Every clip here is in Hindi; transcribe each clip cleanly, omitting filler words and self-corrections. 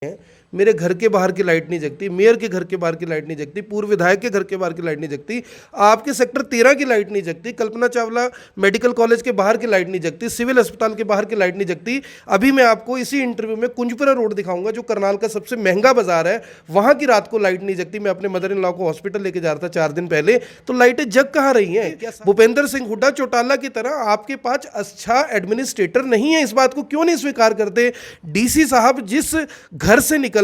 हैं। मेरे घर के बाहर की लाइट नहीं जगती, मेयर के घर के बाहर की लाइट नहीं जगती, पूर्व विधायक के घर के बाहर की लाइट नहीं जगती, आपके सेक्टर 13 की लाइट नहीं जगती, कल्पना चावला मेडिकल कॉलेज के बाहर की लाइट नहीं जगती, सिविल अस्पताल के बाहर की लाइट नहीं जगती। अभी मैं आपको इसी इंटरव्यू में कुंजपुरा रोड दिखाऊंगा, जो करनाल का सबसे महंगा बाजार है, वहां की रात को लाइट नहीं जगती। मैं अपने मदर इन लॉ को हॉस्पिटल लेके जा रहा था 4 दिन पहले, तो लाइटें जग कहाँ रही हैं? भूपेंद्र सिंह हुड्डा चौटाला की तरह आपके पास अच्छा एडमिनिस्ट्रेटर नहीं है। इस बात को क्यों नहीं स्वीकार करते? डीसी साहब जिस घर से निकलकर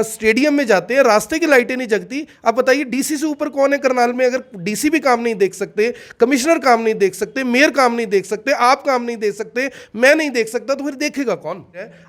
स्टेडियम में जाते हैं, रास्ते की लाइटें नहीं जगती। आप बताइए डीसी से ऊपर कौन है करनाल में? अगर डीसी भी काम नहीं देख सकते, कमिश्नर काम नहीं देख सकते, मेयर काम नहीं देख सकते, आप काम नहीं देख सकते, मैं नहीं देख सकता, तो फिर देखेगा कौन?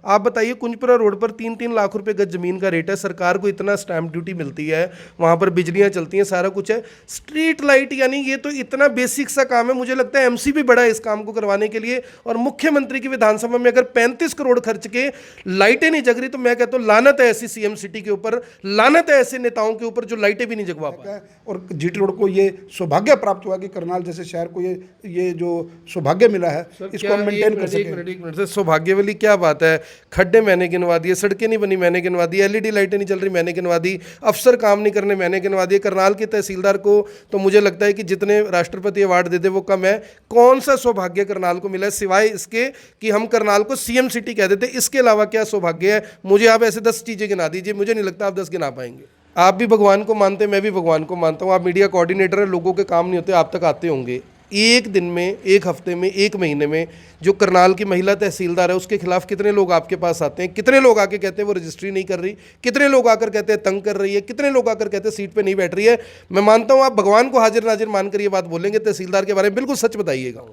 आप बताइए कुंजपुरा रोड पर 3-3 लाख रुपए गज जमीन का रेट है, सरकार को इतना स्टैंप ड्यूटी मिलती है, वहां पर बिजलियां चलती हैं, सारा कुछ है। स्ट्रीट लाइट यानी ये तो इतना बेसिक सा काम है, मुझे लगता है एमसी भी बड़ा है इस काम को करवाने के लिए। और मुख्यमंत्री की विधानसभा में अगर 35 करोड़ खर्च के लाइटें नहीं जग रही, तो मैं कहता हूं लानत है ऐसी सीएम सिटी के ऊपर, लानत है ऐसे नेताओं के ऊपर जो लाइटें भी नहीं जगवा पाए। और जीटी रोड को ये सौभाग्य प्राप्त हुआ कि करनाल जैसे शहर को ये जो सौभाग्य मिला है, इसको हम मेंटेन कर सकें। एक मिनट से सौभाग्य वाली क्या बात है? खड्डे मैंने गिनवा दिए, सड़कें नहीं बनी मैंने गिनवा दी, एलईडी लाइटें नहीं चल रही मैंने गिनवा दी, अफसर काम नहीं करने मैंने गिनवा दिए। करनाल के तहसीलदार को तो मुझे लगता है कि जितने राष्ट्रपति अवार्ड दे दे वो कम है। कौन सा सौभाग्य करनाल को मिला है सिवाय इसके कि हम करनाल को सीएम सिटी कह देते? इसके अलावा क्या सौभाग्य है? मुझे आप ऐसे 10 चीजें गिना दीजिए, मुझे नहीं लगता आप 10 गिना पाएंगे। आप भी भगवान को मानते हैं, मैं भी भगवान को मानता हूं। आप मीडिया कोऑर्डिनेटर हैं, लोगों के काम नहीं होते, आप तक आते होंगे। एक दिन में, एक हफ्ते में, एक महीने में जो करनाल की महिला तहसीलदार है उसके खिलाफ कितने लोग आपके पास आते हैं? कितने लोग आके कहते हैं वो रजिस्ट्री नहीं कर रही? कितने लोग आकर कहते हैं तंग कर रही है? कितने लोग आकर कहते हैं सीट पे नहीं बैठ रही है? मैं मानता हूं आप भगवान को हाजिर नाजिर मानकर ये बात बोलेंगे तहसीलदार के बारे में, बिल्कुल सच बताइएगा।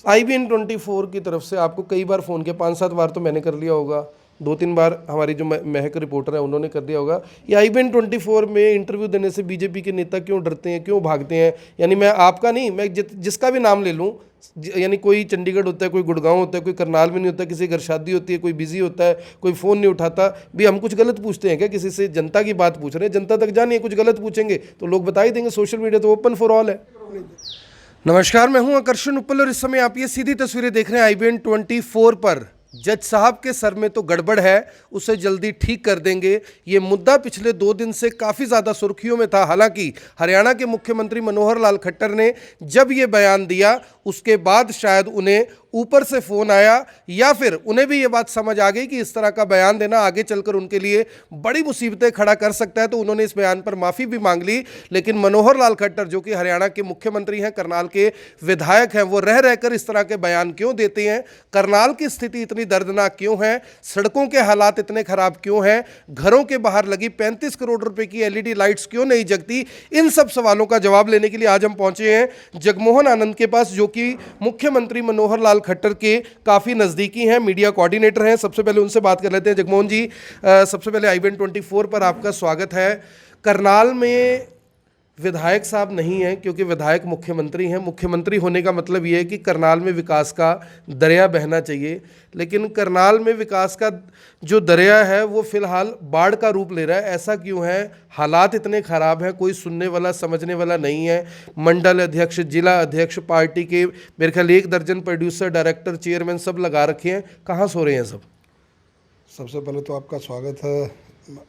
IBN 24 की तरफ से आपको कई बार फ़ोन किया, 5-7 बार तो मैंने कर लिया होगा, 2-3 बार हमारी जो महक रिपोर्टर है उन्होंने कर दिया होगा। ये IBN 24 में इंटरव्यू देने से बीजेपी के नेता क्यों डरते हैं, क्यों भागते हैं? यानी मैं आपका नहीं, मैं जिसका भी नाम ले लूँ, यानी कोई चंडीगढ़ होता है, कोई गुड़गांव होता है, कोई करनाल में नहीं होता, किसी घर शादी होती है, कोई बिजी होता है, कोई फ़ोन नहीं उठाता। भी हम कुछ गलत पूछते हैं क्या किसी से? जनता की बात पूछ रहे हैं, जनता तक जानिए। कुछ गलत पूछेंगे तो लोग बता ही देंगे, सोशल मीडिया तो ओपन फॉर ऑल है। नमस्कार, मैं हूं आकर्षण उपल और इस समय आप ये सीधी तस्वीरें देख रहे हैं IBN 24 पर। जज साहब के सर में तो गड़बड़ है, उसे जल्दी ठीक कर देंगे। ये मुद्दा पिछले 2 दिन से काफ़ी ज़्यादा सुर्खियों में था। हालांकि हरियाणा के मुख्यमंत्री मनोहर लाल खट्टर ने जब ये बयान दिया उसके बाद शायद उन्हें ऊपर से फ़ोन आया, या फिर उन्हें भी ये बात समझ आ गई कि इस तरह का बयान देना आगे चलकर उनके लिए बड़ी मुसीबतें खड़ा कर सकता है, तो उन्होंने इस बयान पर माफ़ी भी मांग ली। लेकिन मनोहर लाल खट्टर जो कि हरियाणा के मुख्यमंत्री हैं, करनाल के विधायक हैं, वो रह रहकर इस तरह के बयान क्यों देते हैं? करनाल की स्थिति इतनी दर्दनाक क्यों है? सड़कों के हालात इतने खराब क्यों हैं? घरों के बाहर लगी 35 करोड़ रुपए की LED लाइट्स क्यों नहीं जगती? इन सब सवालों का जवाब लेने के लिए आज हम पहुंचे हैं जगमोहन आनंद के पास, जो कि मुख्यमंत्री मनोहर लाल खट्टर के काफ़ी नज़दीकी हैं, मीडिया कोऑर्डिनेटर हैं। सबसे पहले उनसे बात कर लेते हैं। जगमोहन जी, सबसे पहले IBN 24 पर आपका स्वागत है। करनाल में विधायक साहब नहीं हैं क्योंकि विधायक मुख्यमंत्री हैं। मुख्यमंत्री होने का मतलब ये है कि करनाल में विकास का दरिया बहना चाहिए, लेकिन करनाल में विकास का जो दरिया है वो फिलहाल बाढ़ का रूप ले रहा है। ऐसा क्यों है? हालात इतने ख़राब हैं, कोई सुनने वाला समझने वाला नहीं है। मंडल अध्यक्ष, जिला अध्यक्ष, पार्टी के मेरे ख्याल 1 दर्जन प्रोड्यूसर, डायरेक्टर, चेयरमैन सब लगा रखे हैं। कहाँ सो रहे हैं सब? सबसे पहले तो आपका स्वागत है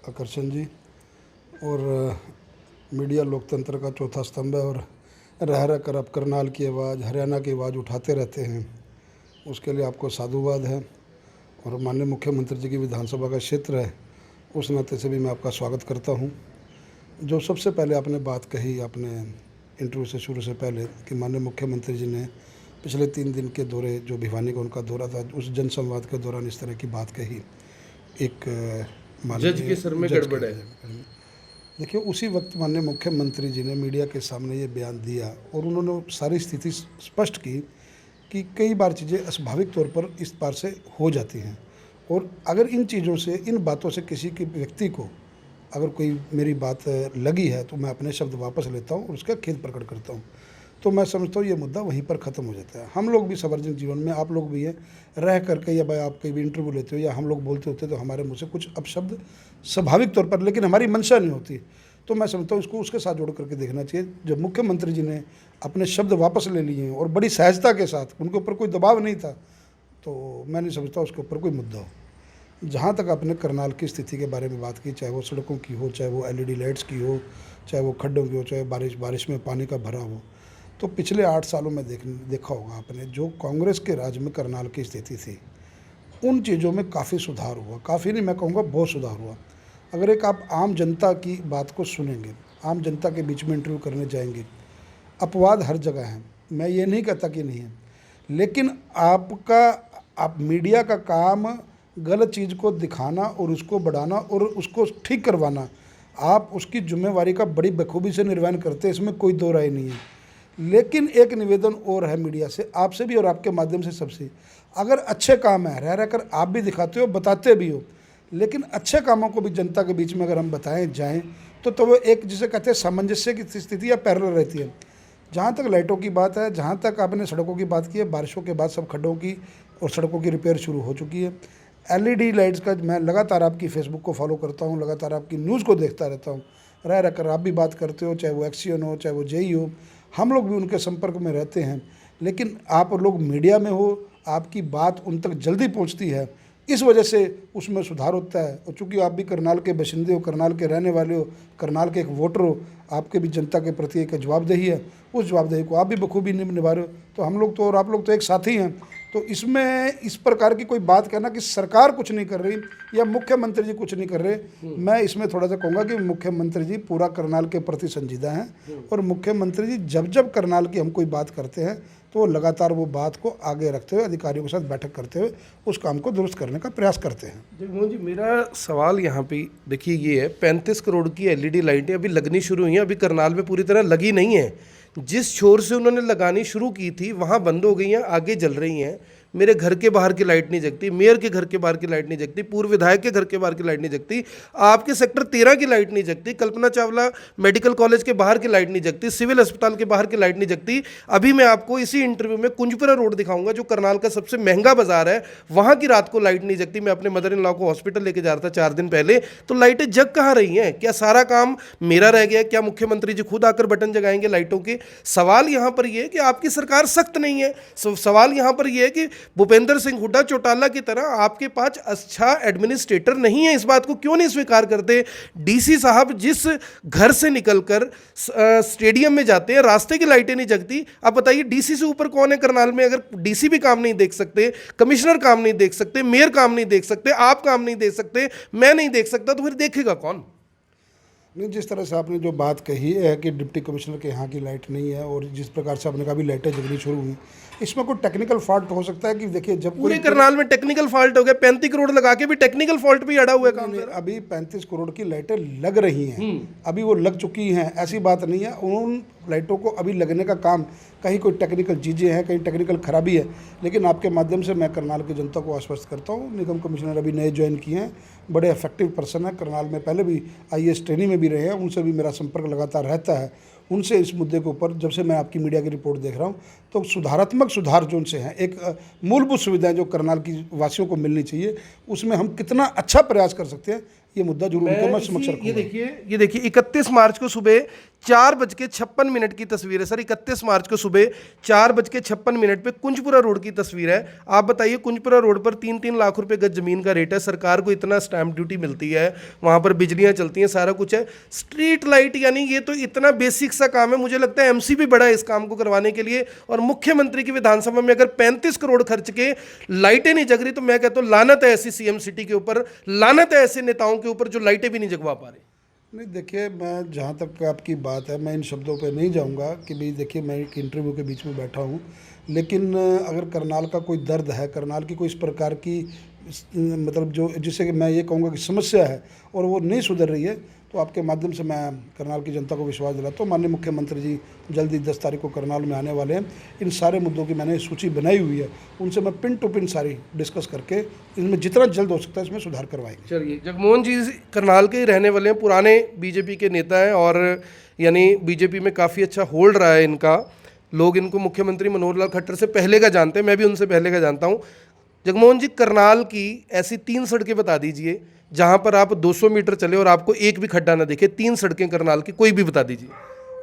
आकर्षण जी। और मीडिया लोकतंत्र का चौथा स्तंभ है, और रह रह कर आप करनाल की आवाज़, हरियाणा की आवाज़ उठाते रहते हैं, उसके लिए आपको साधुवाद है। और माननीय मुख्यमंत्री जी की विधानसभा का क्षेत्र है, उस नाते से भी मैं आपका स्वागत करता हूं। जो सबसे पहले आपने बात कही, आपने इंटरव्यू से शुरू से पहले, कि माननीय मुख्यमंत्री जी ने पिछले 3 दिन के दौरे, जो भिवानी का उनका दौरा था, उस जनसंवाद के दौरान इस तरह की बात कही। एक जज के सर में गड़बड़ है। देखिए, उसी वक्त माननीय मुख्यमंत्री जी ने मीडिया के सामने ये बयान दिया और उन्होंने सारी स्थिति स्पष्ट की कि कई बार चीज़ें अस्वाभाविक तौर पर इस पार से हो जाती हैं, और अगर इन चीज़ों से, इन बातों से किसी के व्यक्ति को अगर कोई मेरी बात लगी है तो मैं अपने शब्द वापस लेता हूँ और उसका खेद प्रकट करता हूँ। तो मैं समझता हूँ ये मुद्दा वहीं पर ख़त्म हो जाता है। हम लोग भी सार्वजनिक जीवन में, आप लोग भी हैं, रह करके, या भाई आप कहीं भी इंटरव्यू लेते हो या हम लोग बोलते होते तो हमारे मुँह से कुछ अपशब्द स्वाभाविक तौर पर, लेकिन हमारी मंशा नहीं होती। तो मैं समझता हूँ इसको उसके साथ जोड़ करके देखना चाहिए। जब मुख्यमंत्री जी ने अपने शब्द वापस ले लिए हैं और बड़ी सहजता के साथ, उनके ऊपर कोई दबाव नहीं था, तो मैं नहीं समझता उसके ऊपर कोई मुद्दा हो। जहाँ तक आपने करनाल की स्थिति के बारे में बात की, चाहे वो सड़कों की हो, चाहे वो एलईडी लाइट्स की हो, चाहे वो खड्डों की हो, चाहे बारिश में पानी का भरा हो, तो पिछले 8 सालों में देखा होगा आपने, जो कांग्रेस के राज में करनाल की स्थिति थी, उन चीज़ों में काफ़ी सुधार हुआ। काफ़ी नहीं, मैं कहूँगा बहुत सुधार हुआ। अगर एक आप आम जनता की बात को सुनेंगे, आम जनता के बीच में इंटरव्यू करने जाएंगे, अपवाद हर जगह हैं, मैं ये नहीं कहता कि नहीं है, लेकिन आप मीडिया का काम गलत चीज़ को दिखाना और उसको बढ़ाना और उसको ठीक करवाना, आप उसकी जिम्मेवारी का बड़ी बखूबी से निर्वहन करते हैं, इसमें कोई दो राय नहीं है। लेकिन एक निवेदन और है मीडिया से, आपसे भी और आपके माध्यम से सबसे, अगर अच्छे काम है रह कर आप भी दिखाते हो, बताते भी हो, लेकिन अच्छे कामों को भी जनता के बीच में अगर हम बताएं जाएं तो वो एक जिसे कहते हैं सामंजस्य की स्थिति या पैरेलल रहती है। जहाँ तक लाइटों की बात है, जहाँ तक आपने सड़कों की बात की है, बारिशों के बाद सब खड्डों की और सड़कों की रिपेयर शुरू हो चुकी है। एलईडी लाइट्स का मैं लगातार आपकी फेसबुक को फॉलो करता हूँ, लगातार आपकी न्यूज़ को देखता रहता हूँ, रह कर आप भी बात करते हो, चाहे वो एक्सीएन हो, चाहे वो जेई हो, हम लोग भी उनके संपर्क में रहते हैं। लेकिन आप लोग मीडिया में हो, आपकी बात उन तक जल्दी पहुँचती है, इस वजह से उसमें सुधार होता है। और चूँकि आप भी करनाल के बशिंदे हो, करनाल के रहने वाले हो, करनाल के एक वोटर हो, आपके भी जनता के प्रति एक जवाबदेही है, उस जवाबदेही को आप भी बखूबी निभा रहे हो। तो हम लोग तो और आप लोग तो एक साथी हैं। तो इसमें इस प्रकार की कोई बात कहना कि सरकार कुछ नहीं कर रही या मुख्यमंत्री जी कुछ नहीं कर रहे, मैं इसमें थोड़ा सा कहूँगा कि मुख्यमंत्री जी पूरा करनाल के प्रति संजीदा हैं। और मुख्यमंत्री जी जब करनाल की हम कोई बात करते हैं तो वो लगातार वो बात को आगे रखते हुए अधिकारियों के साथ बैठक करते हुए उस काम को दुरुस्त करने का प्रयास करते हैं। जगमोहन जी, मेरा सवाल यहाँ पे देखिए ये है, 35 करोड़ की एलईडी लाइटें अभी लगनी शुरू हुई हैं, अभी करनाल में पूरी तरह लगी नहीं है। जिस छोर से उन्होंने लगानी शुरू की थी वहाँ बंद हो गई हैं, आगे जल रही हैं। मेरे घर के बाहर की लाइट नहीं जगती, मेयर के घर के बाहर की लाइट नहीं जगती, पूर्व विधायक के घर के बाहर की लाइट नहीं जगती, आपके सेक्टर 13 की लाइट नहीं जगती, कल्पना चावला मेडिकल कॉलेज के बाहर की लाइट नहीं जगती, सिविल अस्पताल के बाहर की लाइट नहीं जगती। अभी मैं आपको इसी इंटरव्यू में कुंजपुरा रोड दिखाऊंगा, जो करनाल का सबसे महंगा बाजार है, वहाँ की रात को लाइट नहीं जगती। मैं अपने मदर इन लॉ को हॉस्पिटल लेके जा रहा था 4 दिन पहले, तो लाइटें जग कहाँ रही हैं? क्या सारा काम मेरा रह गया? क्या मुख्यमंत्री जी खुद आकर बटन जगाएंगे लाइटों के? सवाल यहाँ पर यह है कि आपकी सरकार सख्त नहीं है। सवाल यहाँ पर यह है कि भूपेंद्र सिंह हुड्डा चौटाला की तरह आपके पास अच्छा एडमिनिस्ट्रेटर नहीं है। इस बात को क्यों नहीं स्वीकार करते? डीसी साहब जिस घर से निकलकर स्टेडियम में जाते हैं, रास्ते की लाइटें नहीं जगती। आप बताइए, डीसी से ऊपर कौन है करनाल में? अगर डीसी भी काम नहीं देख सकते, कमिश्नर काम नहीं देख सकते, मेयर काम नहीं देख सकते, आप काम नहीं देख सकते, मैं नहीं देख सकता, तो फिर देखेगा कौन? नहीं, जिस तरह से आपने जो बात कही है कि डिप्टी कमिश्नर के यहाँ की लाइट नहीं है और जिस प्रकार से आपने कहा भी लाइटें जगनी शुरू हुई, इसमें कोई टेक्निकल फॉल्ट हो सकता है कि देखिए जब पूरे करनाल में टेक्निकल फॉल्ट हो गया। 35 करोड़ लगा के भी टेक्निकल फॉल्ट भी अड़ा हुआ है काम। अभी 35 करोड़ की लाइटें लग रही हैं, अभी वो लग चुकी हैं, ऐसी बात नहीं है। उन लाइटों को अभी लगने का काम, कहीं कोई टेक्निकल चीज़ें हैं, कहीं टेक्निकल खराबी है, लेकिन आपके माध्यम से मैं करनाल की जनता को आश्वस्त करता हूँ, निगम कमिश्नर अभी नए ज्वाइन किए हैं, बड़े इफेक्टिव पर्सन है, करनाल में पहले भी आईएएस ट्रेनिंग में भी रहे हैं, उनसे भी मेरा संपर्क लगातार रहता है। उनसे इस मुद्दे के ऊपर जब से मैं आपकी मीडिया की रिपोर्ट देख रहा हूँ तो सुधारात्मक सुधार जो उनसे हैं, एक मूलभूत सुविधाएं जो करनाल की वासियों को मिलनी चाहिए, उसमें हम कितना अच्छा प्रयास कर सकते हैं, ये मुद्दा जरूर उनके मैं समक्ष रखूंगा। ये देखिए 31 मार्च को सुबह 4:56 की तस्वीर है सर। 31 मार्च को सुबह 4:56 पे कुंजपुरा रोड की तस्वीर है। आप बताइए, कुंजपुरा रोड पर 3-3 लाख रुपए गज जमीन का रेट है, सरकार को इतना स्टैंप ड्यूटी मिलती है, वहां पर बिजलियां चलती हैं, सारा कुछ है। स्ट्रीट लाइट, यानी ये तो इतना बेसिक सा काम है, मुझे लगता है एमसी भी बड़ा है इस काम को करवाने के लिए। और मुख्यमंत्री की विधानसभा में अगर 35 करोड़ खर्च के लाइटें नहीं जग रही, तो मैं कहता हूँ लानत है ऐसी सीएम सिटी के ऊपर, लानत है ऐसे नेताओं के ऊपर जो लाइटें भी नहीं जगवा पा रहे। नहीं, देखिए, मैं जहाँ तक आपकी बात है, मैं इन शब्दों पे नहीं जाऊँगा कि भाई देखिए मैं एक इंटरव्यू के बीच में बैठा हूँ, लेकिन अगर करनाल का कोई दर्द है, करनाल की कोई इस प्रकार की मतलब जो जिसे कि मैं ये कहूँगा कि समस्या है और वो नहीं सुधर रही है, तो आपके माध्यम से मैं करनाल की जनता को विश्वास दिलाता हूँ, माननीय मुख्यमंत्री जी जल्दी 10 तारीख को करनाल में आने वाले हैं। इन सारे मुद्दों की मैंने सूची बनाई हुई है, उनसे मैं पिन टू पिन सारी डिस्कस करके इनमें जितना जल्द हो सकता है इसमें सुधार करवाएंगे। चलिए, जगमोहन जी करनाल के ही रहने वाले हैं, पुराने बीजेपी के नेता हैं और यानी बीजेपी में काफ़ी अच्छा होल्ड रहा है इनका। लोग इनको मुख्यमंत्री मनोहर लाल खट्टर से पहले का जानते हैं, मैं भी उनसे पहले का जानता हूँ। जगमोहन जी, करनाल की ऐसी 3 सड़कें बता दीजिए जहाँ पर आप 200 मीटर चले और आपको एक भी खड्डा ना दिखे। 3 सड़कें करनाल की कोई भी बता दीजिए।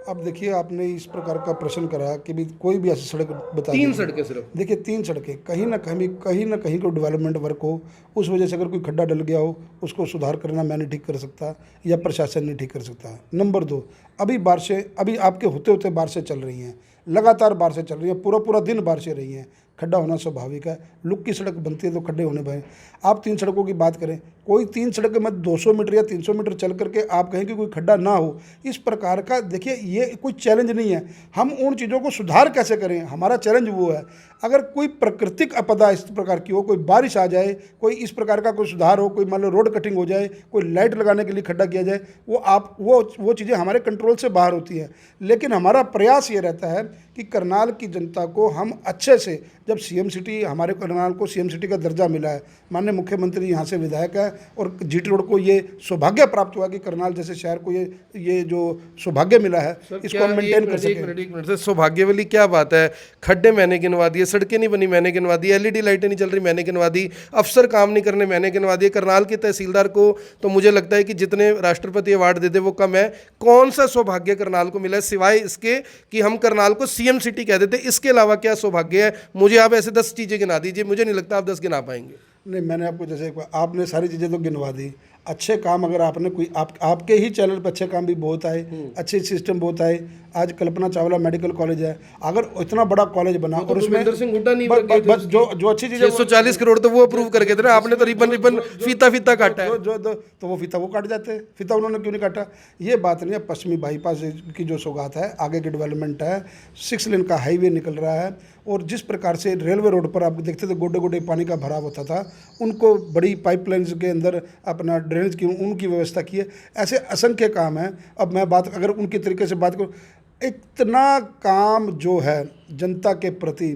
अब देखिए, आपने इस प्रकार का प्रश्न करा कि भी कोई भी ऐसी सड़क बता 3 दीजिए। सड़कें सिर्फ। देखिए, 3 सड़कें कहीं ना कहीं को डेवलपमेंट वर्क हो, उस वजह से अगर कोई खड्डा डल गया हो, उसको सुधार करना मैं नहीं ठीक कर सकता या प्रशासन नहीं ठीक कर सकता। नंबर 2, अभी बारिशें, अभी आपके होते होते बारिशें चल रही हैं, लगातार बारिशें चल रही हैं, पूरा पूरा दिन बारिशें रही हैं, खड्डा होना स्वाभाविक है। लुक की सड़क बनती है तो खड्डे होने भाई। आप 3 सड़कों की बात करें, कोई 3 सड़कें मत 200 मीटर या 300 मीटर चल करके आप कहें कि कोई खड्डा ना हो, इस प्रकार का देखिए ये कोई चैलेंज नहीं है। हम उन चीज़ों को सुधार कैसे करें, हमारा चैलेंज वो है। अगर कोई प्राकृतिक आपदा इस प्रकार की हो, कोई बारिश आ जाए, कोई इस प्रकार का कोई सुधार हो, कोई मान लो रोड कटिंग हो जाए, कोई लाइट लगाने के लिए खड्डा किया जाए, वो चीज़ें हमारे कंट्रोल से बाहर होती हैं। लेकिन हमारा प्रयास ये रहता है कि करनाल की जनता को हम अच्छे से, जब सीएम सिटी, हमारे करनाल को सीएम सिटी का दर्जा मिला है, माननीय मुख्यमंत्री यहाँ से विधायक है और जीटी रोड को ये सौभाग्य प्राप्त हुआ कि करनाल जैसे शहर को ये जो सौभाग्य मिला है, इसको हम मेंटेन कर सकें। एक मिनट से सौभाग्य वाली क्या बात है? खड्डे मैंने गिनवा दिए, सड़कें नहीं बनी मैंने गिनवा दी, एलईडी लाइटें नहीं चल रही मैंने गिनवा दी, अफसर काम नहीं करने मैंने गिनवा दिए। करनाल के तहसीलदार को तो मुझे लगता है कि जितने राष्ट्रपति अवार्ड देते वो कम है। कौन सा सौभाग्य करनाल को मिला है सिवाय इसके कि हम करनाल को सीएम सिटी कह देते? इसके अलावा क्या सौभाग्य है? मुझे आप ऐसे 10 चीज़ें गिना दीजिए, मुझे नहीं लगता आप 10 गिना पाएंगे। नहीं, मैंने आपको जैसे आपने सारी चीज़ें तो गिनवा दी। अच्छे काम अगर आपने कोई आपके ही चैनल पर अच्छे काम भी बहुत आए, अच्छे सिस्टम बहुत आए। आज कल्पना चावला मेडिकल कॉलेज है, अगर इतना बड़ा कॉलेज बना और उसमें भूपेंद्र सिंह हुड्डा नहीं बस जो अच्छी चीज़ें 640 करोड़ तो वो अप्रूव करके थे ना, आपने तो रिबन फीता काटा है। तो वो फीता वो काट जाते हैं, फीता उन्होंने क्यों नहीं काटा? ये बात नहीं है। पश्चिमी बाईपास की जो सौगात है, आगे की डेवलपमेंट है, 6 लेन का हाईवे निकल रहा है, और जिस प्रकार से रेलवे रोड पर आप देखते थे गोडे गोडे पानी का भराव होता था, उनको बड़ी पाइपलाइंस के अंदर अपना ड्रेनेज की उनकी व्यवस्था की है। ऐसे असंख्य काम हैं। अब मैं बात अगर उनके तरीके से बात करूँ, इतना काम जो है जनता के प्रति,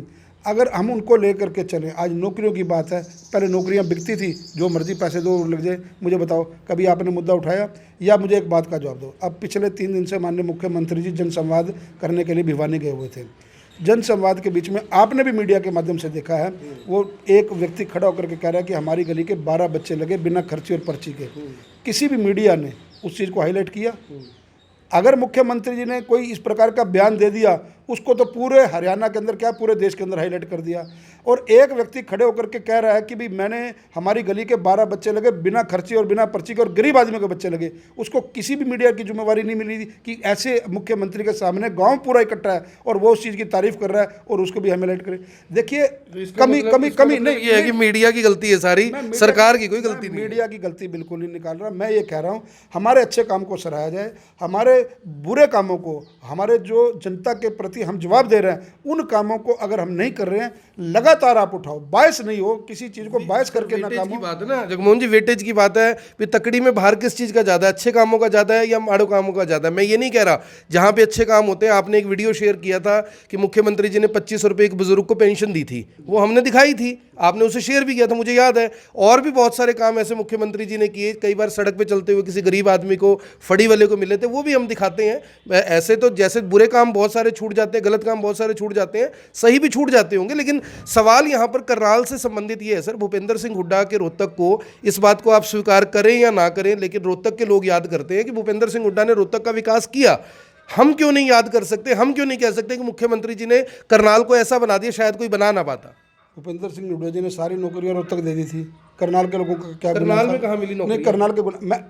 अगर हम उनको लेकर के चलें, आज नौकरियों की बात है, पहले नौकरियां बिकती थी, जो मर्जी पैसे दो लग जाए। मुझे बताओ कभी आपने मुद्दा उठाया? या मुझे एक बात का जवाब दो। अब पिछले 3 दिन से माननीय मुख्यमंत्री जी जनसंवाद करने के लिए भिवानी गए हुए थे। जनसंवाद के बीच में आपने भी मीडिया के माध्यम से देखा है, वो एक व्यक्ति खड़ा होकर के कह रहा है कि हमारी गली के 12 बच्चे लगे बिना खर्ची और पर्ची के। किसी भी मीडिया ने उस चीज़ को हाईलाइट किया? अगर मुख्यमंत्री जी ने कोई इस प्रकार का बयान दे दिया, उसको तो पूरे हरियाणा के अंदर क्या पूरे देश के अंदर हाईलाइट कर दिया। और एक व्यक्ति खड़े होकर के कह रहा है कि भी मैंने हमारी गली के 12 बच्चे लगे बिना खर्ची और बिना पर्ची के, और गरीब आदमी के बच्चे लगे। उसको किसी भी मीडिया की जिम्मेवारी नहीं मिली कि ऐसे मुख्यमंत्री के सामने गांव पूरा इकट्ठा है और वो उस चीज़ की तारीफ कर रहा है और उसको भी हाईलाइट करे। देखिए, कमी नहीं, ये है कि मीडिया की गलती है सारी, सरकार की कोई गलती नहीं। मीडिया की गलती बिल्कुल नहीं निकाल रहा। मैं ये कह रहा हूँ हमारे अच्छे काम को सराहा जाए, हमारे बुरे कामों को, हमारे जो जनता के प्रति हम जवाब दे रहे हैं, उन कामों को अगर हम नहीं कर रहे हैं, लगातार आप उठाओ। बायस नहीं हो, किसी चीज़ को बायस करके ना काम की बात है ना जगमोहन जी, वेटेज की बात है। फिर तकड़ी में बाहर किस चीज़ का ज़्यादा है, अच्छे कामों का ज़्यादा है या माड़ो कामों का ज़्यादा है? मैं ये नहीं कह रहा, जहाँ पे अच्छे काम होते हैं। आपने एक वीडियो शेयर किया था कि मुख्यमंत्री जी ने 2500 रुपये एक बुजुर्ग को पेंशन दी थी, वो हमने दिखाई थी, आपने उसे शेयर भी किया था, मुझे याद है। और भी बहुत सारे काम ऐसे मुख्यमंत्री जी ने किए। कई बार सड़क पे चलते हुए किसी गरीब आदमी को, फड़ी वाले को मिले थे, वो भी हम दिखाते हैं। ऐसे तो जैसे बुरे काम बहुत सारे छूट जाते हैं, गलत काम बहुत सारे छूट जाते हैं, सही भी छूट जाते होंगे, लेकिन सवाल यहाँ पर करनाल से संबंधित ये है सर, भूपेंद्र सिंह हुड्डा के रोहतक को, इस बात को आप स्वीकार करें या ना करें, लेकिन रोहतक के लोग याद करते हैं कि भूपेंद्र सिंह हुड्डा ने रोहतक का विकास किया। हम क्यों नहीं याद कर सकते? हम क्यों नहीं कह सकते कि मुख्यमंत्री जी ने करनाल को ऐसा बना दिया शायद कोई बना ना पाता? भूपेंद्र सिंह हुड्डा जी ने सारी नौकरियां रोहतक दे दी थी। करनाल के लोगों को क्या करनाल में कहाँ मिली नौकरी? नहीं, करनाल के मैं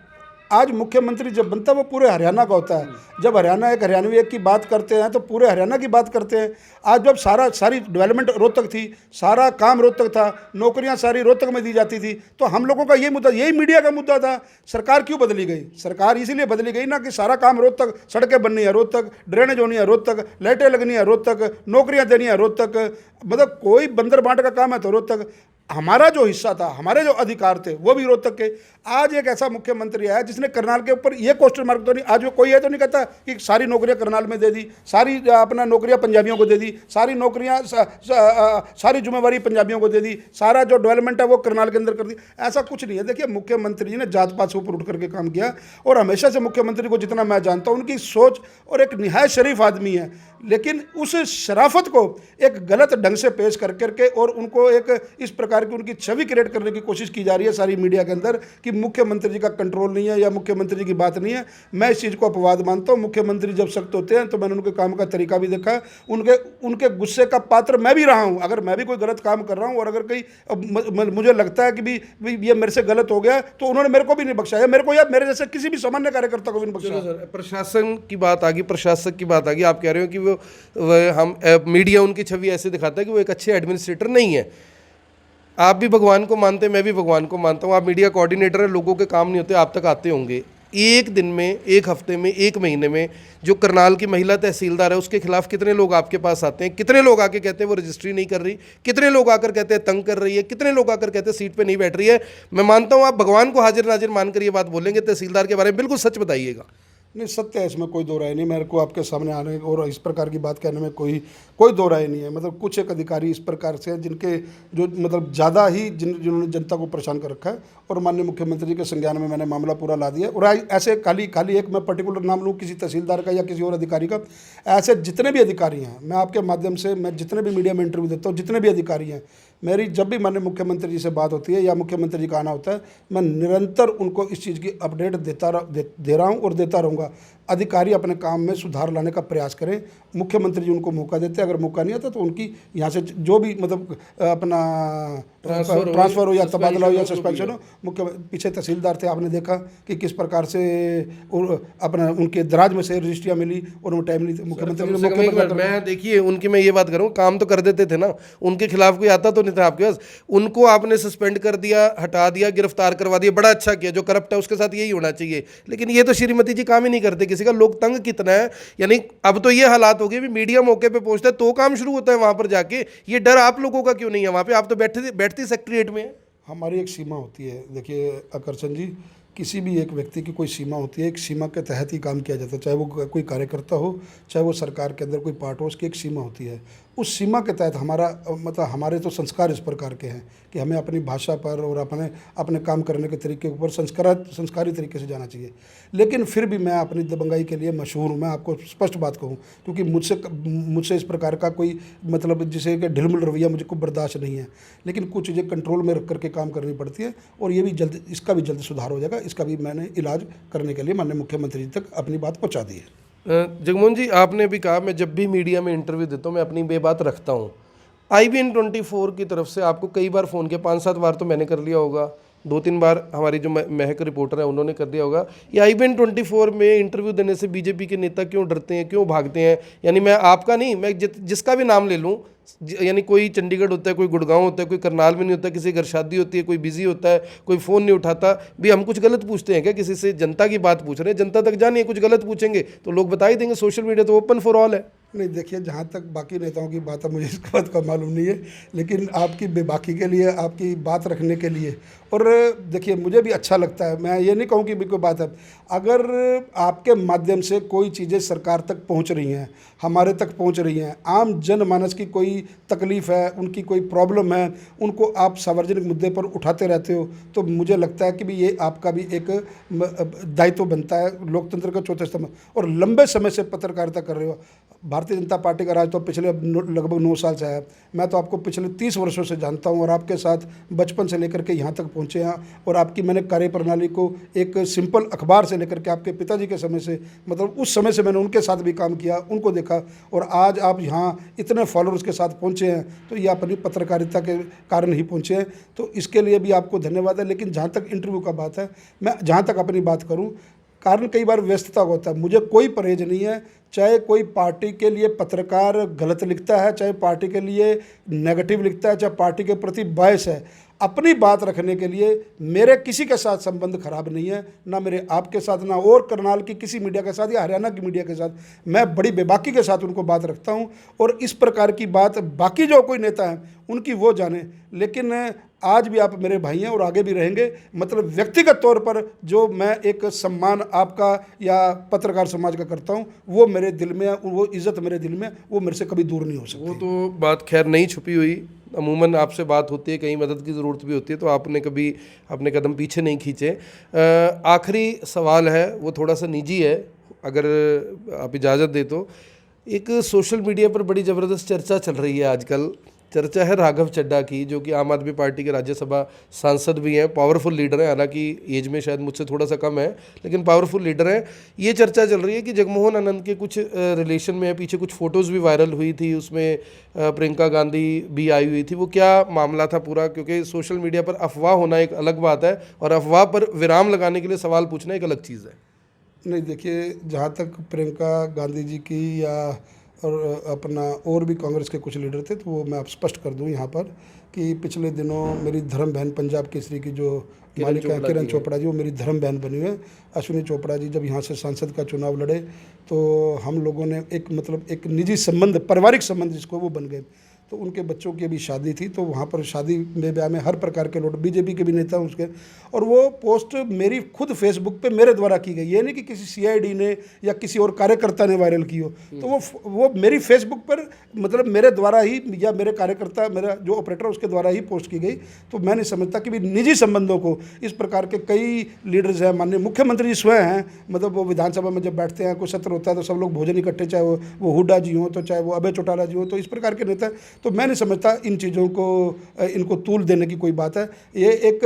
आज मुख्यमंत्री जब बनता है वो पूरे हरियाणा का होता है। जब हरियाणा एक हरियाणवी एक की बात करते हैं तो पूरे हरियाणा की बात करते हैं। आज जब सारी डेवलपमेंट रोहतक थी, सारा काम रोहतक था, नौकरियां सारी रोहतक में दी जाती थी, तो हम लोगों का ये मुद्दा, यही मीडिया का मुद्दा था। सरकार क्यों बदली गई? सरकार इसीलिए बदली गई ना कि सारा काम रोहतक, सड़कें बननी है रोहतक, ड्रेनेज होनी है रोहतक, लाइटें लगनी है रोहतक, नौकरियां देनी है रोहतक, मतलब कोई बंदर बांट का काम है तो रोहतक। हमारा जो हिस्सा था, हमारे जो अधिकार थे वो भी रोहतक के। आज एक ऐसा मुख्यमंत्री आया जिसने करनाल के ऊपर ये क्वेश्चन मार्क तो नहीं, आज वो कोई है तो नहीं कहता कि सारी नौकरियां करनाल में दे दी, सारी अपना नौकरियां पंजाबियों को दे दी, सारी नौकरियां सारी जिम्मेवारी पंजाबियों को दे दी, सारा जो डेवलपमेंट है वो करनाल के अंदर कर दी। ऐसा कुछ नहीं है। देखिए, मुख्यमंत्री जी ने जात पात से ऊपर उठ करके काम किया, और हमेशा से मुख्यमंत्री को जितना मैं जानता हूँ, उनकी सोच और एक निहायत शरीफ आदमी है, लेकिन उस शराफत को एक गलत ढंग से पेश कर करके और उनको एक इस प्रकार प्रकार की उनकी छवि क्रिएट करने की कोशिश की जा रही है सारी मीडिया के अंदर कि मुख्यमंत्री जी का कंट्रोल नहीं है या मुख्यमंत्री जी की बात नहीं है। मैं इस चीज़ को अपवाद मानता हूँ। मुख्यमंत्री जब सख्त होते हैं तो मैंने उनके काम का तरीका भी देखा, उनके गुस्से का पात्र मैं भी रहा हूँ। अगर मैं भी कोई गलत काम कर रहा हूँ और अगर कहीं मुझे लगता है कि भी ये मेरे से गलत हो गया तो उन्होंने मेरे को भी नहीं बख्शा, या मेरे को या मेरे जैसे किसी भी सामान्य कार्यकर्ता को भी नहीं बख्शा। सर, प्रशासन की बात आ गई, प्रशासक की बात आ गई। आप कह रहे हो कि हम मीडिया उनकी छवि ऐसे दिखाता है कि वो एक अच्छे एडमिनिस्ट्रेटर नहीं है। आप भी भगवान को मानते हैं, मैं भी भगवान को मानता हूँ। आप मीडिया कोऑर्डिनेटर हैं, लोगों के काम नहीं होते, आप तक आते होंगे। एक दिन में, एक हफ्ते में, एक महीने में जो करनाल की महिला तहसीलदार है उसके खिलाफ कितने लोग आपके पास आते हैं? कितने लोग आके कहते हैं वो रजिस्ट्री नहीं कर रही? कितने लोग आकर कहते हैं तंग कर रही है? कितने लोग आकर कहते हैं सीट पे नहीं बैठ रही है? मैं मानता हूँ आप भगवान को हाजिर नाजिर मानकर ये बात बोलेंगे तहसीलदार के बारे में, बिल्कुल सच बताइएगा। नहीं, सत्य है, इसमें कोई दो राय नहीं। मेरे को आपके सामने आने और इस प्रकार की बात कहने में कोई दो राय नहीं है। मतलब कुछ एक अधिकारी इस प्रकार से हैं जिनके जो मतलब ज़्यादा ही जिन्होंने जनता को परेशान कर रखा है, और माननीय मुख्यमंत्री जी के संज्ञान में मैंने मामला पूरा ला दिया। और ऐसे खाली एक मैं पर्टिकुलर नाम लूँ किसी तहसीलदार का या किसी और अधिकारी का, ऐसे जितने भी अधिकारी हैं, मैं आपके माध्यम से मैं जितने भी मीडिया में इंटरव्यू देता हूँ, जितने भी अधिकारी हैं, मेरी जब भी माननीय मुख्यमंत्री जी से बात होती है या मुख्यमंत्री जी का आना होता है, मैं निरंतर उनको इस चीज़ की अपडेट दे रहा हूँ और देता रहूँगा। अधिकारी अपने काम में सुधार लाने का प्रयास करें। मुख्यमंत्री जी उनको मौका देते हैं, अगर मौका नहीं आता तो उनकी यहाँ से जो भी मतलब अपना ट्रांसफ़र हो या तबादला हो या सस्पेंशन हो। मुख्य पीछे तहसीलदार थे, आपने देखा कि किस प्रकार से अपना उनके दराज में से रजिस्ट्रियाँ मिली और वो टाइमली मुख्यमंत्री ने मौके। मैं देखिए उनकी मैं ये बात करूँ, काम तो कर देते थे ना, उनके खिलाफ कोई आता तो नहीं था आपके पास। उनको आपने सस्पेंड कर दिया, हटा दिया, गिरफ्तार करवा दिया, बड़ा अच्छा किया। जो करप्ट है उसके साथ यही होना चाहिए। लेकिन ये तो श्रीमती जी काम ही नहीं करते किसी का। लोग तंग कितना है, यानी अब तो ये हालात हो गए भी मीडिया मौके पे पहुंचता है तो काम शुरू होता है वहां पर जाके। ये डर आप लोगों का क्यों नहीं है वहां पे? आप तो बैठती सेक्रेटरीट में है। हमारी एक सीमा होती है। देखिए आकर्षण जी, किसी भी एक व्यक्ति की कोई सीमा होती है, एक सीमा के तहत ही काम किया जाता है। चाहे वो कोई कार्यकर्ता हो, चाहे वो सरकार के अंदर कोई पार्ट हो, उसकी एक सीमा होती है। उस सीमा के तहत हमारा मतलब हमारे तो संस्कार इस प्रकार के हैं कि हमें अपनी भाषा पर और अपने काम करने के तरीके के ऊपर संस्कारी तरीके से जाना चाहिए। लेकिन फिर भी मैं अपनी दबंगाई के लिए मशहूर हूँ। मैं आपको स्पष्ट बात कहूँ, क्योंकि मुझसे इस प्रकार का कोई मतलब जिसे कि ढिलमुल रवैया मुझे को बर्दाश्त नहीं है। लेकिन कुछ चीज़ें कंट्रोल में रख करके काम करनी पड़ती है, और ये भी इसका भी जल्द सुधार हो जाएगा। इसका भी मैंने इलाज करने के लिए माननीय मुख्यमंत्री जी तक अपनी बात पहुँचा दी है। जगमोहन जी, आपने भी कहा मैं जब भी मीडिया में इंटरव्यू देता हूँ मैं अपनी बात रखता हूँ। IBN24 की तरफ से आपको कई बार फ़ोन किया, 5-7 बार तो मैंने कर लिया होगा, 2-3 बार हमारी जो महक रिपोर्टर है उन्होंने कर दिया होगा। ये IBN24 में इंटरव्यू देने से बीजेपी के नेता क्यों डरते हैं, क्यों भागते हैं? यानी मैं आपका नहीं, मैं जिसका भी नाम ले लूँ, यानी कोई चंडीगढ़ होता है, कोई गुड़गांव होता है, कोई करनाल में नहीं होता, किसी घर शादी होती है, कोई बिजी होता है, कोई फ़ोन नहीं उठाता। भी हम कुछ गलत पूछते हैं क्या किसी से? जनता की बात पूछ रहे हैं, जनता तक जानिए। कुछ गलत पूछेंगे तो लोग बता ही देंगे। सोशल मीडिया तो ओपन फॉर ऑल है। नहीं, देखिए जहाँ तक बाकी नेताओं की बात है मुझे इसके बात का मालूम नहीं है, लेकिन आपकी बेबाकी के लिए, आपकी बात रखने के लिए, और देखिए मुझे भी अच्छा लगता है। मैं ये नहीं कहूँ कि कोई बात है, अगर आपके माध्यम से कोई चीज़ें सरकार तक पहुँच रही हैं, हमारे तक पहुँच रही हैं, आम जनमानस की कोई तकलीफ़ है, उनकी कोई प्रॉब्लम है, उनको आप सार्वजनिक मुद्दे पर उठाते रहते हो, तो मुझे लगता है कि भी ये आपका भी एक दायित्व बनता है लोकतंत्र का चौथे स्तंभ। और लंबे समय से पत्रकारिता कर रहे हो। भारतीय जनता पार्टी का राज तो पिछले लगभग 9 साल से है। मैं तो आपको पिछले 30 वर्षों से जानता हूं, और आपके साथ बचपन से लेकर के यहाँ तक पहुँचे हैं। और आपकी मैंने कार्यप्रणाली को एक सिंपल अखबार से लेकर के आपके पिताजी के समय से, मतलब उस समय से मैंने उनके साथ भी काम किया, उनको देखा, और आज आप यहाँ इतने फॉलोअर्स के साथ पहुँचे हैं, तो ये अपनी पत्रकारिता के कारण ही पहुँचे हैं। तो इसके लिए भी आपको धन्यवाद है। लेकिन जहाँ तक इंटरव्यू का बात है, मैं जहाँ तक अपनी बात करूँ, कारण कई बार व्यस्तता होता है, मुझे कोई परहेज नहीं है। चाहे कोई पार्टी के लिए पत्रकार गलत लिखता है, चाहे पार्टी के लिए नेगेटिव लिखता है, चाहे पार्टी के प्रति बायस है, अपनी बात रखने के लिए मेरे किसी के साथ संबंध खराब नहीं है, ना मेरे आपके साथ, ना और करनाल की किसी मीडिया के साथ या हरियाणा की मीडिया के साथ। मैं बड़ी बेबाकी के साथ उनको बात रखता हूं, और इस प्रकार की बात बाकी जो कोई नेता हैं उनकी वो जाने। लेकिन आज भी आप मेरे भाई हैं और आगे भी रहेंगे। मतलब व्यक्तिगत तौर पर जो मैं एक सम्मान आपका या पत्रकार समाज का करता हूं, वो मेरे दिल में है, वो इज़्ज़त मेरे दिल में, वो मेरे से कभी दूर नहीं हो सकती। वो तो बात खैर नहीं छुपी हुई, अमूमन आपसे बात होती है, कहीं मदद की ज़रूरत भी होती है, तो आपने कभी अपने कदम पीछे नहीं खींचे। आखिरी सवाल है, वो थोड़ा सा निजी है, अगर आप इजाज़त दे तो। एक सोशल मीडिया पर बड़ी ज़बरदस्त चर्चा चल रही है आजकल चर्चा है राघव चड्ढा की, जो कि आम आदमी पार्टी के राज्यसभा सांसद भी हैं, पावरफुल लीडर हैं, हालांकि एज में शायद मुझसे थोड़ा सा कम है लेकिन पावरफुल लीडर हैं। ये चर्चा चल रही है कि जगमोहन आनंद के कुछ रिलेशन में है, पीछे कुछ फोटोज़ भी वायरल हुई थी, उसमें प्रियंका गांधी भी आई हुई थी। वो क्या मामला था पूरा? क्योंकि सोशल मीडिया पर अफवाह होना एक अलग बात है और अफवाह पर विराम लगाने के लिए सवाल पूछना एक अलग चीज़ है। नहीं, देखिए, जहाँ तक प्रियंका गांधी जी की या और अपना और भी कांग्रेस के कुछ लीडर थे, तो वो मैं आप स्पष्ट कर दूं यहाँ पर कि पिछले दिनों मेरी धर्म बहन पंजाब केसरी की जो मालिका किरण चोपड़ा जी, वो मेरी धर्म बहन बनी हुई है। अश्विनी चोपड़ा जी जब यहाँ से सांसद का चुनाव लड़े तो हम लोगों ने एक मतलब एक निजी संबंध, पारिवारिक संबंध जिसको, वो बन गए। तो उनके बच्चों की अभी शादी थी, तो वहाँ पर शादी में ब्याह में हर प्रकार के लोग, बीजेपी के भी नेता उसके, और वो पोस्ट मेरी खुद फेसबुक पे मेरे द्वारा की गई। ये नहीं कि किसी सीआईडी ने या किसी और कार्यकर्ता ने वायरल की हो। तो वो मेरी फेसबुक पर मतलब मेरे द्वारा ही या मेरे कार्यकर्ता, मेरा जो ऑपरेटर उसके द्वारा ही पोस्ट की गई। तो मैं नहीं समझता कि भी निजी संबंधों को इस प्रकार के कई लीडर्स हैं, माननीय मुख्यमंत्री जी स्वयं हैं, मतलब वो विधानसभा में जब बैठते हैं, कोई सत्र होता है तो सब लोग भोजन इकट्ठे, चाहे वो हुड्डा जी हों, तो चाहे वो अभय चौटाला जी हों, तो इस प्रकार के नेता। तो मैं नहीं समझता इन चीज़ों को, इनको तूल देने की कोई बात है। ये एक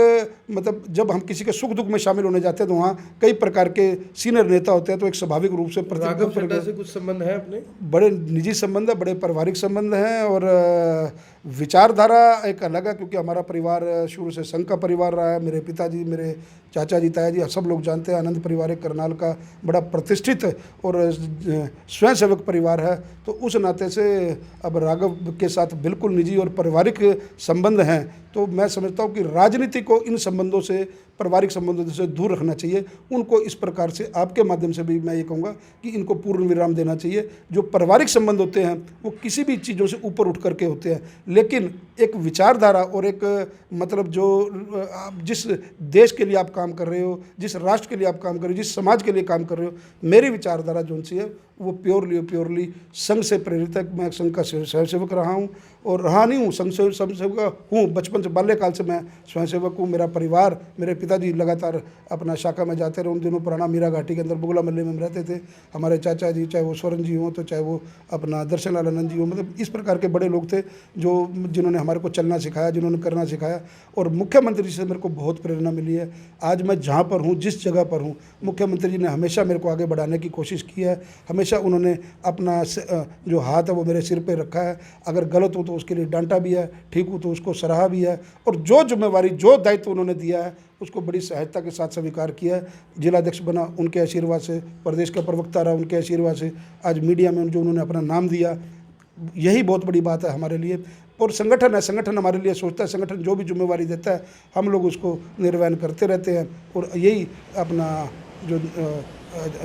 मतलब जब हम किसी के सुख दुख में शामिल होने जाते हैं तो वहाँ कई प्रकार के सीनियर नेता होते हैं, तो एक स्वाभाविक रूप से राघव चड्ढा से कुछ संबंध है अपने? बड़े निजी संबंध है, बड़े पारिवारिक संबंध हैं, और विचारधारा एक अलग है, क्योंकि हमारा परिवार शुरू से संघ का परिवार रहा है। मेरे पिताजी, मेरे चाचा जी, ताया जी, सब लोग जानते हैं, आनंद परिवार एक करनाल का बड़ा प्रतिष्ठित और स्वयंसेवक परिवार है। तो उस नाते से अब राघव के साथ बिल्कुल निजी और पारिवारिक संबंध हैं। तो मैं समझता हूँ कि राजनीति को इन संबंधों से, पारिवारिक संबंधों से दूर रखना चाहिए। उनको इस प्रकार से आपके माध्यम से भी मैं ये कहूँगा कि इनको पूर्ण विराम देना चाहिए। जो पारिवारिक संबंध होते हैं वो किसी भी चीज़ों से ऊपर उठ करके होते हैं, लेकिन एक विचारधारा और एक मतलब जो आप जिस देश के लिए आप काम कर रहे हो, जिस राष्ट्र के लिए आप काम कर रहे हो, जिस समाज के लिए काम कर रहे हो, मेरी विचारधारा जो सी है वो प्योरली संघ से प्रेरित है। मैं संघ का स्वयंसेवक रहा हूँ और रहा नहीं हूँ, संघ सेवक हूँ, बचपन से बाल्यकाल से मैं स्वयंसेवक हूँ। मेरा परिवार, मेरे पिताजी लगातार अपना शाखा में जाते रहे। उन दिनों पुराना मीरा घाटी के अंदर बुगला मल्ले में हम रहते थे। हमारे चाचा जी, चाहे वो स्वर्ण जी हों, तो चाहे वो अपना दर्शन लाल आनंद जी हों, मतलब इस प्रकार के बड़े लोग थे जो जिन्होंने हमारे को चलना सिखाया, जिन्होंने करना सिखाया। और मुख्यमंत्री जी से मेरे को बहुत प्रेरणा मिली है। आज मैं जहाँ पर हूँ, जिस जगह पर हूँ, मुख्यमंत्री जी ने हमेशा मेरे को आगे बढ़ाने की कोशिश की है। हमेशा उन्होंने अपना जो हाथ है वो मेरे सिर पे रखा है। अगर गलत हो तो उसके लिए डांटा भी है, ठीक हो तो उसको सराहा भी है, और जो जिम्मेवारी, जो दायित्व उन्होंने दिया है उसको बड़ी सहजता के साथ स्वीकार किया है। जिलाध्यक्ष बना उनके आशीर्वाद से, प्रदेश का प्रवक्ता रहा उनके आशीर्वाद से, आज मीडिया में जो उन्होंने अपना नाम दिया, यही बहुत बड़ी बात है हमारे लिए। और संगठन है, संगठन हमारे लिए सोचता है, संगठन जो भी जिम्मेवारी देता है हम लोग उसको निर्वहन करते रहते हैं, और यही अपना जो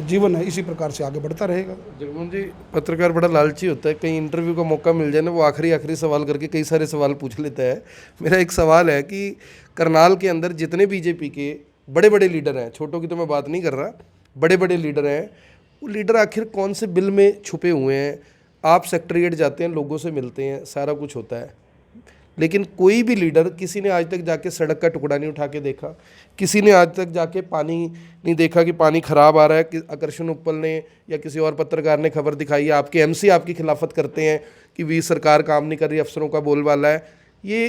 जीवन है इसी प्रकार से आगे बढ़ता रहेगा। जगमोहन जी, पत्रकार बड़ा लालची होता है, कहीं इंटरव्यू का मौका मिल जाए ना, वो आखिरी सवाल करके कई सारे सवाल पूछ लेता है। मेरा एक सवाल है कि करनाल के अंदर जितने बीजेपी के बड़े बड़े लीडर हैं, छोटों की तो मैं बात नहीं कर रहा, बड़े बड़े लीडर हैं, वो लीडर आखिर कौन से बिल में छुपे हुए हैं? आप सेक्रेटरीट जाते हैं, लोगों से मिलते हैं, सारा कुछ होता है, लेकिन कोई भी लीडर, किसी ने आज तक जाके सड़क का टुकड़ा नहीं उठा के देखा, किसी ने आज तक जाके पानी नहीं देखा कि पानी ख़राब आ रहा है। कि आकर्षण उपल ने या किसी और पत्रकार ने खबर दिखाई है, आपके एमसी आपकी खिलाफत करते हैं कि वी सरकार काम नहीं कर रही, अफसरों का बोलबाला है। ये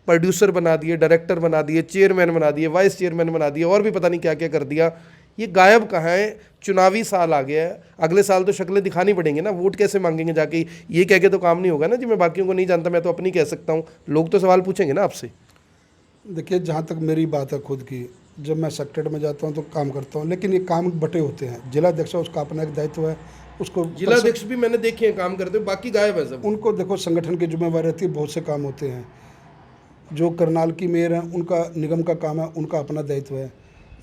प्रोड्यूसर बना दिए, डायरेक्टर बना दिए, चेयरमैन बना दिए, वाइस चेयरमैन बना दिए, और भी पता नहीं क्या क्या कर दिया। ये गायब कहाँ है? चुनावी साल आ गया है, अगले साल तो शक्लें दिखानी पड़ेंगी ना, वोट कैसे मांगेंगे जाके? ये कह के तो काम नहीं होगा ना जी मैं बाकियों को नहीं जानता, मैं तो अपनी कह सकता हूँ। लोग तो सवाल पूछेंगे ना आपसे। देखिए, जहाँ तक मेरी बात है खुद की, जब मैं सेक्रेटरी में जाता हूँ तो काम करता हूँ, लेकिन ये काम बटे होते हैं। जिलाध्यक्ष उसका अपना एक दायित्व है, उसको जिलाध्यक्ष भी मैंने देखे हैं काम करते हुए, बाकी गायब है सब। उनको देखो संगठन की जिम्मेवारी रहती है, बहुत से काम होते हैं। जो करनाल की मेयर हैं उनका निगम का काम है, उनका अपना दायित्व है।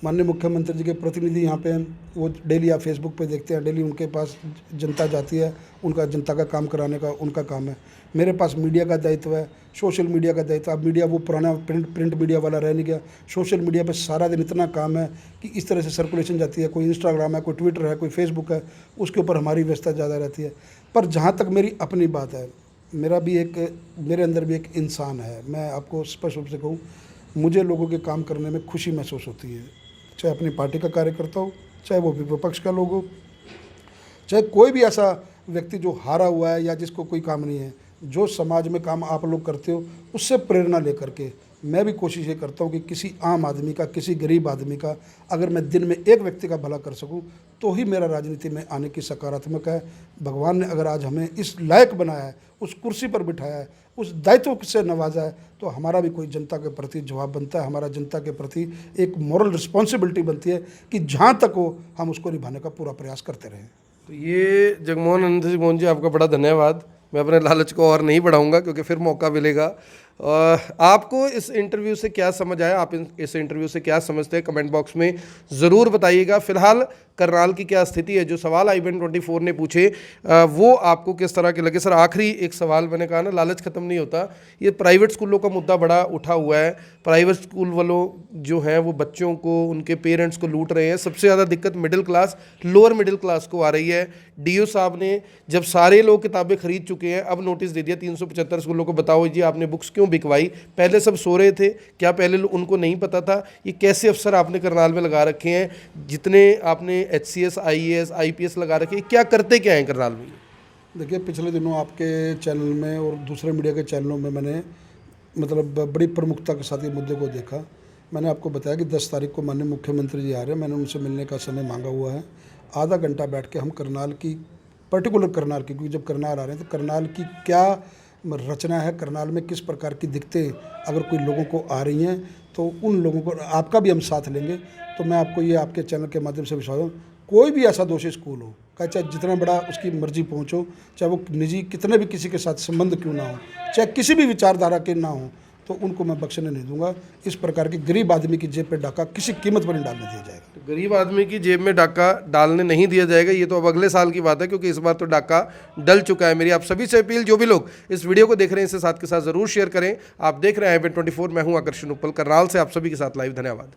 माननीय मुख्यमंत्री जी के प्रतिनिधि यहाँ पे हैं, वो डेली आप फेसबुक पे देखते हैं, डेली उनके पास जनता जाती है, उनका जनता का काम कराने का उनका काम है। मेरे पास मीडिया का दायित्व है, सोशल मीडिया का दायित्व। अब मीडिया वो पुराना प्रिंट मीडिया वाला रह नहीं गया। सोशल मीडिया पे सारा दिन इतना काम है कि इस तरह से सर्कुलेशन जाती है, कोई इंस्टाग्राम है, कोई ट्विटर है, कोई फेसबुक है, उसके ऊपर हमारी व्यवस्था ज़्यादा रहती है। पर जहाँ तक मेरी अपनी बात है, मेरे अंदर भी एक इंसान है। मैं आपको स्पष्ट रूप से कहूँ, मुझे लोगों के काम करने में खुशी महसूस होती है, चाहे अपनी पार्टी का कार्यकर्ता हो, चाहे वो विपक्ष का लोग हो, चाहे कोई भी ऐसा व्यक्ति जो हारा हुआ है या जिसको कोई काम नहीं है। जो समाज में काम आप लोग करते हो उससे प्रेरणा लेकर के मैं भी कोशिश ये करता हूँ कि किसी आम आदमी का, किसी गरीब आदमी का अगर मैं दिन में एक व्यक्ति का भला कर सकूँ तो ही मेरा राजनीति में आने की सकारात्मक है। भगवान ने अगर आज हमें इस लायक बनाया है, उस कुर्सी पर बिठाया है, उस दायित्व से नवाजा है, तो हमारा भी कोई जनता के प्रति जवाब बनता है। हमारा जनता के प्रति एक मॉरल रिस्पॉन्सिबिलिटी बनती है कि जहाँ तक हो हम उसको निभाने का पूरा प्रयास करते रहें। तो ये जगमोहन आनंद सिंह मोहन जी, आपका बड़ा धन्यवाद। मैं अपने लालच को और नहीं बढ़ाऊंगा क्योंकि फिर मौका मिलेगा। आपको इस इंटरव्यू से क्या समझ आया, आप इस इंटरव्यू से क्या समझते हैं, कमेंट बॉक्स में ज़रूर बताइएगा। फिलहाल करनाल की क्या स्थिति है, जो सवाल IBN24 ने पूछे वो आपको किस तरह के लगे। सर आखिरी एक सवाल, मैंने कहा ना लालच ख़त्म नहीं होता, ये प्राइवेट स्कूलों का मुद्दा बड़ा उठा हुआ है। प्राइवेट स्कूल वालों जो हैं वो बच्चों को, उनके पेरेंट्स को लूट रहे हैं। सबसे ज़्यादा दिक्कत middle class, lower middle class को आ रही है। DO साहब ने जब सारे लोग किताबें खरीद चुके हैं, अब नोटिस दे दिया 375 स्कूलों को, बताओ जी आपने बुक्स क्यों बिकवाई। पहले सब सो रहे थे क्या, पहले उनको नहीं पता था। ये कैसे अफसर आपने करनाल में लगा रखे हैं, जितने आपने HCS IAS IPS लगा रखे हैं, क्या करते क्या हैं करनाल में? देखिए, पिछले दिनों आपके चैनल में और दूसरे मीडिया के चैनलों में मैंने मतलब बड़ी प्रमुखता के साथ ये मुद्दे को देखा। मैंने आपको बताया कि 10 तारीख को माननीय मुख्यमंत्री जी आ रहे हैं, मैंने उनसे मिलने का समय मांगा हुआ है। आधा घंटा बैठ के हम करनाल की, पर्टिकुलर करनाल की, क्योंकि जब करनाल आ रहे हैं तो करनाल की क्या रचना है, करनाल में किस प्रकार की दिक्कतें अगर कोई लोगों को आ रही हैं तो उन लोगों को, आपका भी हम साथ लेंगे। तो मैं आपको ये आपके चैनल के माध्यम से विश्वास हूँ, कोई भी ऐसा दोषी स्कूल हो, चाहे जितना बड़ा उसकी मर्जी पहुँचो, चाहे वो निजी कितने भी किसी के साथ संबंध क्यों ना हो, चाहे किसी भी विचारधारा के ना हो, तो उनको मैं बख्शने नहीं दूंगा। इस प्रकार के गरीब आदमी की जेब पे डाका किसी कीमत पर नहीं डालने दिया जाएगा। तो गरीब आदमी की जेब में डाका डालने नहीं दिया जाएगा, ये तो अब अगले साल की बात है, क्योंकि इस बार तो डाका डल चुका है। मेरी आप सभी से अपील, जो भी लोग इस वीडियो को देख रहे हैं इसे साथ के साथ ज़रूर शेयर करें। आप देख रहे हैं IBN24, मैं हूं आकर्षण उपल, करनाल से आप सभी के साथ लाइव। धन्यवाद।